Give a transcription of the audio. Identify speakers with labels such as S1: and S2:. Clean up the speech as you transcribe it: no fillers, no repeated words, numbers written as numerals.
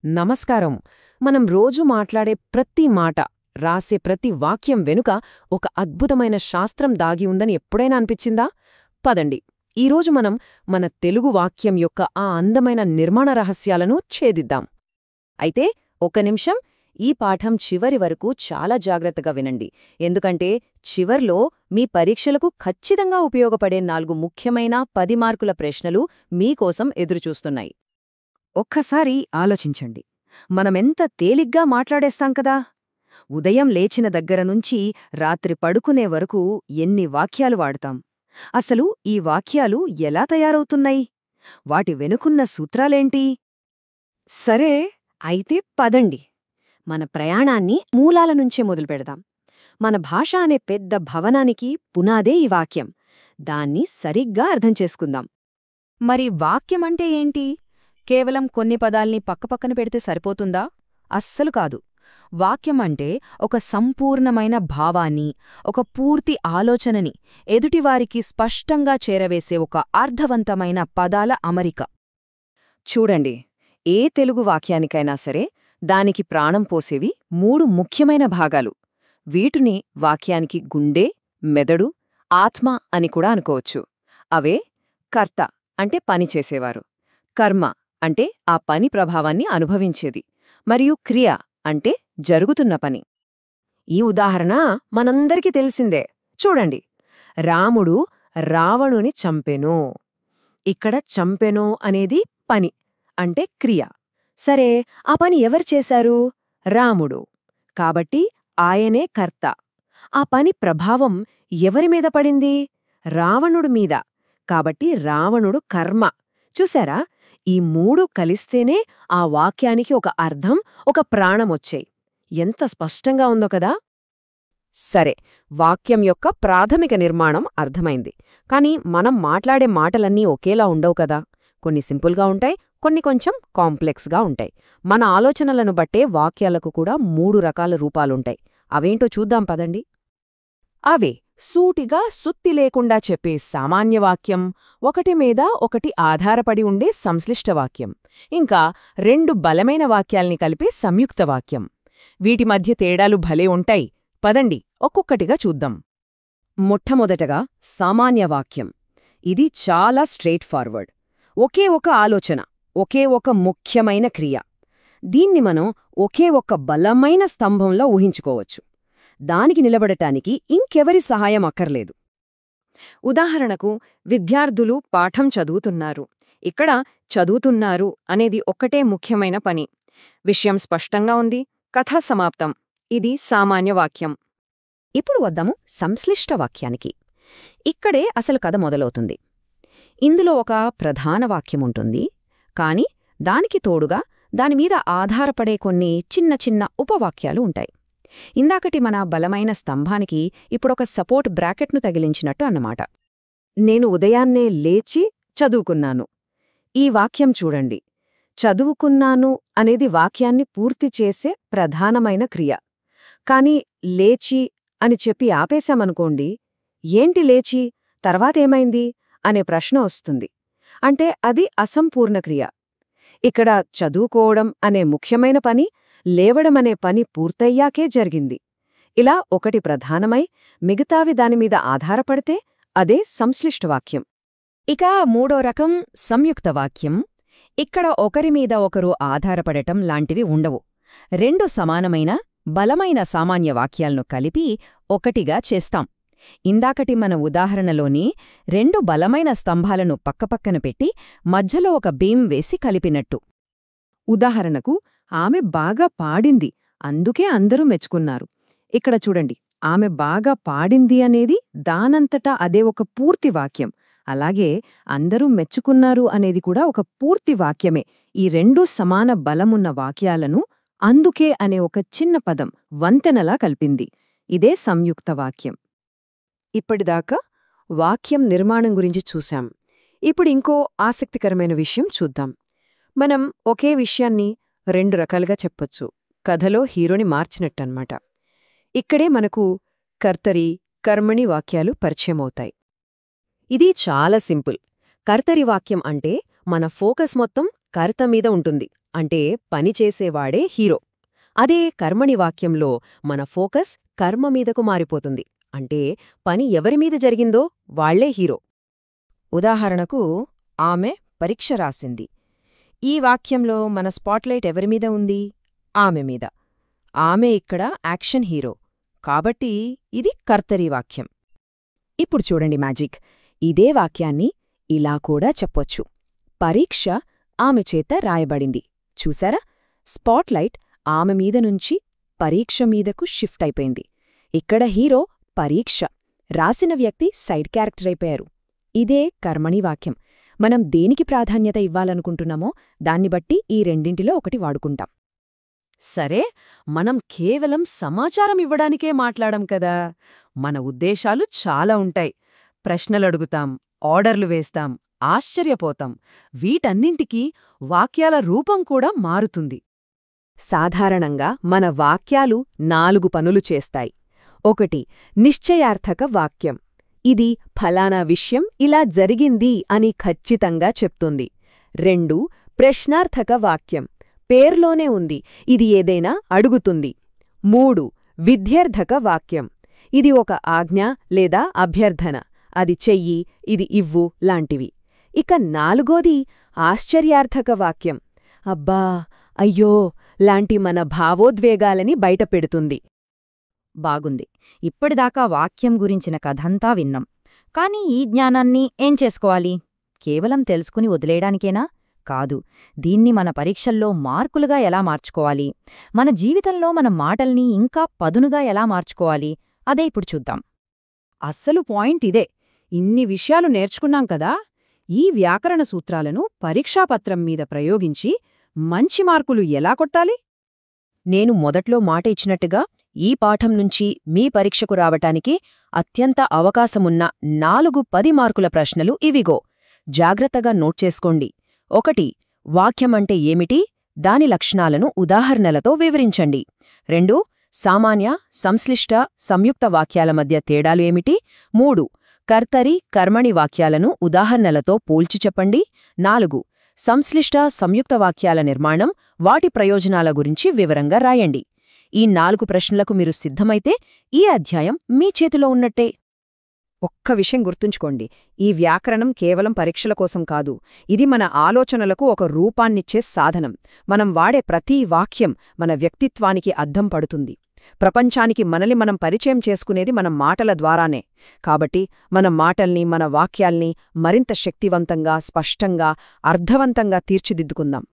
S1: నమస్కారం. మనం రోజు మాట్లాడే ప్రతి మాట, రాసే ప్రతి వాక్యం వెనుక ఒక అద్భుతమైన శాస్త్రం దాగి ఉందని ఎప్పుడైనా అనిపించిందా? పదండి, ఈరోజు మనం మన తెలుగు వాక్యం యొక్క ఆ అందమైన నిర్మాణ రహస్యాలను ఛేదిద్దాం.
S2: అయితే ఒక్క నిమిషం, ఈ పాఠం చివరి వరకు చాలా జాగ్రత్తగా వినండి. ఎందుకంటే చివర్లో మీ పరీక్షలకు ఖచ్చితంగా ఉపయోగపడే 4 ముఖ్యమైన 10 మార్కుల ప్రశ్నలు మీకోసం ఎదురుచూస్తున్నాయి. ఒక్కసారి ఆలోచించండి. మనమెంత తేలిగ్గా మాట్లాడేస్తాం కదా! ఉదయం లేచిన దగ్గరనుంచి రాత్రి పడుకునే వరకు ఎన్ని వాక్యాలు వాడతాం. అసలు ఈ వాక్యాలు ఎలా తయారవుతున్నాయి? వాటి వెనుకున్న సూత్రాలేంటి? సరే, అయితే పదండి, మన ప్రయాణాన్ని మూలాల నుంచే మొదలుపెడదాం. మన భాష అనే పెద్ద భవనానికి పునాదే ఈ వాక్యం. దాన్ని సరిగ్గా అర్థం చేసుకుందాం.
S3: మరి వాక్యమంటే ఏంటి? కేవలం కొన్ని పదాల్ని పక్కపక్కన పెడితే సరిపోతుందా? అస్సలు కాదు. వాక్యం అంటే ఒక సంపూర్ణమైన భావాన్ని, ఒక పూర్తి ఆలోచనని ఎదుటివారికి స్పష్టంగా చేరవేసే ఒక అర్థవంతమైన పదాల అమరిక.
S2: చూడండి, ఏ తెలుగు వాక్యానికైనా సరే దానికి ప్రాణం పోసేవి 3 ముఖ్యమైన భాగాలు. వీటిని వాక్యానికి గుండె, మెదడు, ఆత్మ అని కూడా అనుకోవచ్చు. అవే కర్త అంటే పనిచేసేవారు, కర్మ అంటే ఆ పని ప్రభావాన్ని అనుభవించేది, మరియు క్రియ అంటే జరుగుతున్న పని.
S1: ఈ ఉదాహరణ మనందరికీ తెలిసిందే. చూడండి, రాముడు రావణుని చంపెను. ఇక్కడ చంపెను అనేది పని, అంటే క్రియ. సరే, ఆ పని ఎవరు చేశారు? రాముడు. కాబట్టి ఆయనే కర్త. ఆ పని ప్రభావం ఎవరిమీద పడింది? రావణుడి మీద. కాబట్టి రావణుడు కర్మ. చూశారా? ఈ 3 కలిస్తేనే ఆ వాక్యానికి ఒక అర్థం, ఒక ప్రాణమొచ్చాయి. ఎంత స్పష్టంగా ఉందో కదా! సరే, వాక్యం యొక్క ప్రాథమిక నిర్మాణం అర్థమైంది. కాని మనం మాట్లాడే మాటలన్నీ ఒకేలా ఉండవు కదా. కొన్ని సింపుల్గా ఉంటాయి, కొన్ని కొంచెం కాంప్లెక్స్గా ఉంటాయి. మన ఆలోచనలను బట్టే వాక్యాలకు కూడా 3 రకాల రూపాలుంటాయి. అవేంటో చూద్దాం పదండి. అవే సూటిగా సుత్తి లేకుండా చెప్పే సామాన్యవాక్యం, ఒకటి మీద ఒకటి ఆధారపడి ఉండే సంశ్లిష్టవాక్యం, ఇంకా 2 బలమైన వాక్యాల్ని కలిపే సంయుక్తవాక్యం. వీటి మధ్య తేడాలు భలే ఉంటాయి. పదండి, ఒక్కొక్కటిగా చూద్దాం.
S2: మొట్టమొదటగా సామాన్యవాక్యం. ఇది చాలా స్ట్రెయిట్ ఫార్వర్డ్. ఒకే ఒక ఆలోచన, ఒకే ఒక ముఖ్యమైన క్రియ. దీన్ని మనం ఒకే ఒక బలమైన స్తంభంలో ఊహించుకోవచ్చు. దానికి నిలబడటానికి ఇంకెవరి సహాయం అక్కర్లేదు. ఉదాహరణకు, విద్యార్థులు పాఠం చదువుతున్నారు. ఇక్కడ చదువుతున్నారు అనేది ఒక్కటే ముఖ్యమైన పని. విషయం స్పష్టంగా ఉంది, కథ సమాప్తం. ఇది సామాన్యవాక్యం. ఇప్పుడు వద్దాము సంశ్లిష్ట వాక్యానికి. ఇక్కడే అసలు కథ మొదలవుతుంది. ఇందులో ఒక ప్రధాన వాక్యముంటుంది, కాని దానికి తోడుగా దానిమీద ఆధారపడే కొన్ని చిన్న చిన్న ఉపవాక్యాలు ఉంటాయి. ఇందాకటి మన బలమైన స్తంభానికి ఇప్పుడొక సపోర్ట్ బ్రాకెట్ను తగిలించినట్టు అన్నమాట. నేను ఉదయాన్నే లేచి చదువుకున్నాను. ఈ వాక్యం చూడండి. చదువుకున్నాను అనేది వాక్యాన్ని పూర్తి చేసే ప్రధానమైన క్రియ. కాని లేచి అని చెప్పి ఆపేశామనుకోండి, ఏంటి లేచి, తర్వాతేమైంది అనే ప్రశ్న వస్తుంది. అంటే అది అసంపూర్ణ క్రియ. ఇక్కడ చదువుకోవడం అనే ముఖ్యమైన పని, లేవడమనే పని పూర్తయ్యాకే జరిగింది. ఇలా ఒకటి ప్రధానమై మిగతావి దానిమీద ఆధారపడితే అదే సంశ్లిష్టవాక్యం.
S3: ఇక మూడో రకం సంయుక్తవాక్యం. ఇక్కడ ఒకరిమీద ఒకరు ఆధారపడటం లాంటివి ఉండవు. 2 సమానమైన, బలమైన సామాన్య వాక్యాలను కలిపి ఒకటిగా చేస్తాం. ఇందాకటి మన ఉదాహరణలోని 2 బలమైన స్తంభాలను పక్కపక్కన పెట్టి మధ్యలో ఒక బీమ్ వేసి కలిపినట్టు.
S1: ఉదాహరణకు, ఆమె బాగా పాడింది, అందుకే అందరూ మెచ్చుకున్నారు. ఇక్కడ చూడండి, ఆమె బాగా పాడింది అనేది దానంతటా అదే ఒక పూర్తి వాక్యం. అలాగే అందరూ మెచ్చుకున్నారు అనేది కూడా ఒక పూర్తి వాక్యమే. ఈ 2 సమాన బలమున్న వాక్యాలను అందుకే అనే ఒక చిన్న పదం వంతెనలా కలిపింది. ఇదే సంయుక్త వాక్యం. ఇప్పటిదాకా వాక్యం నిర్మాణం గురించి చూశాం. ఇప్పుడు ఇంకో ఆసక్తికరమైన విషయం చూద్దాం. మనం ఒకే విషయాన్ని 2 రకాలుగా చెప్పొచ్చు. కథలో హీరోని మార్చినట్టన్నమాట. ఇక్కడే మనకు కర్తరి, కర్మణి వాక్యాలు పరిచయమవుతాయి. ఇది చాలా సింపుల్. కర్తరి వాక్యం అంటే మన ఫోకస్ మొత్తం కర్త మీద ఉంటుంది, అంటే పని చేసేవాడే హీరో. అదే కర్మణి వాక్యంలో మన ఫోకస్ కర్మ మీదకు మారిపోతుంది, అంటే పని ఎవరిమీద జరిగిందో వాళ్లే హీరో.
S3: ఉదాహరణకు, ఆమె పరీక్ష రాసింది. ఈ వాక్యంలో మన స్పాట్లైట్ ఎవరిమీద ఉంది? ఆమె మీద. ఆమె ఇక్కడ యాక్షన్ హీరో, కాబట్టి ఇది కర్తరి వాక్యం. ఇప్పుడు చూడండి మ్యాజిక్. ఇదే వాక్యాన్ని ఇలా కూడా చెప్పొచ్చు. పరీక్ష ఆమె చేత రాయబడింది. చూసారా? స్పాట్లైట్ ఆమె మీద నుంచి పరీక్ష మీదకు షిఫ్ట్ అయిపోయింది. ఇక్కడ హీరో పరీక్ష, రాసిన వ్యక్తి సైడ్ క్యారెక్టర్ అయిపోయారు. ఇదే కర్మణి వాక్యం. మనం దేనికి ప్రాధాన్యత ఇవ్వాలనుకుంటున్నామో దాన్ని బట్టి ఈ రెండింటిలో ఒకటి వాడుకుంటాం.
S1: సరే, మనం కేవలం సమాచారం ఇవ్వడానికే మాట్లాడం కదా. మన ఉద్దేశాలు చాలా ఉంటాయి. ప్రశ్నలడుగుతాం, ఆర్డర్లు వేస్తాం, ఆశ్చర్యపోతాం. వీటన్నింటికీ వాక్యాల రూపం కూడా మారుతుంది.
S2: సాధారణంగా మన వాక్యాలు 4 పనులు చేస్తాయి. 1. నిశ్చయార్థక వాక్యం. ఇది ఫలానా విషయం ఇలా జరిగింది అని ఖచ్చితంగా చెప్తుంది. 2. ప్రశ్నార్థక వాక్యం. పేర్లోనే ఉంది, ఇది ఏదైనా అడుగుతుంది. 3. విధ్యర్థక వాక్యం. ఇది ఒక ఆజ్ఞ లేదా అభ్యర్థన, అది చెయ్యి, ఇది ఇవ్వు లాంటివి. ఇక 4వది ఆశ్చర్యార్థక వాక్యం. అబ్బా, అయ్యో లాంటి మన భావోద్వేగాలని బయటపెడుతుంది.
S3: బాగుంది. ఇప్పటిదాకా వాక్యం గురించిన కథంతా విన్నాం. కాని ఈ జ్ఞానాన్ని ఏం చేసుకోవాలి? కేవలం తెలుసుకుని వదిలేయడానికేనా? కాదు. దీన్ని మన పరీక్షల్లో మార్కులుగా ఎలా మార్చుకోవాలి? మన జీవితంలో మన మాటల్ని ఇంకా పదునుగా ఎలా మార్చుకోవాలి? అదే ఇప్పుడు చూద్దాం.
S2: అస్సలు పాయింట్ ఇదే. ఇన్ని విషయాలు నేర్చుకున్నాం కదా, ఈ వ్యాకరణ సూత్రాలను పరీక్షాపత్రం మీద ప్రయోగించి మంచి మార్కులు ఎలా కొట్టాలి?
S1: నేను మొదట్లో మాట ఇచ్చినట్టుగా ఈ పాఠం నుంచి మీ పరీక్షకు రావటానికి అత్యంత అవకాశమున్న 4 10 మార్కుల ప్రశ్నలు ఇవిగో. జాగ్రత్తగా నోట్ చేసుకోండి. 1. వాక్యమంటే ఏమిటి? దాని లక్షణాలను ఉదాహరణలతో వివరించండి. 2. సామాన్య, సంశ్లిష్ట, సంయుక్త వాక్యాల మధ్య తేడాలు ఏమిటి? 3. కర్తరి, కర్మణి వాక్యాలను ఉదాహరణలతో పోల్చి చెప్పండి. 4. సంశ్లిష్ట, సంయుక్త వాక్యాల నిర్మాణం, వాటి ప్రయోజనాల గురించి వివరంగా రాయండి. ఈ 4 ప్రశ్నలకు మీరు సిద్ధమైతే ఈ అధ్యాయం మీ చేతిలో ఉన్నట్టే.
S2: ఒక్క విషయం గుర్తుంచుకోండి, ఈ వ్యాకరణం కేవలం పరీక్షల కోసం కాదు, ఇది మన ఆలోచనలకు ఒక రూపాన్నిచ్చే సాధనం. మనం వాడే ప్రతి వాక్యం మన వ్యక్తిత్వానికి అద్దం పడుతుంది. ప్రపంచానికి మనల్ని మనం పరిచయం చేసుకునేది మన మాటల ద్వారానే. కాబట్టి మన మాటల్ని, మన వాక్యాల్ని మరింత శక్తివంతంగా, స్పష్టంగా, అర్థవంతంగా తీర్చిదిద్దుకుందాం.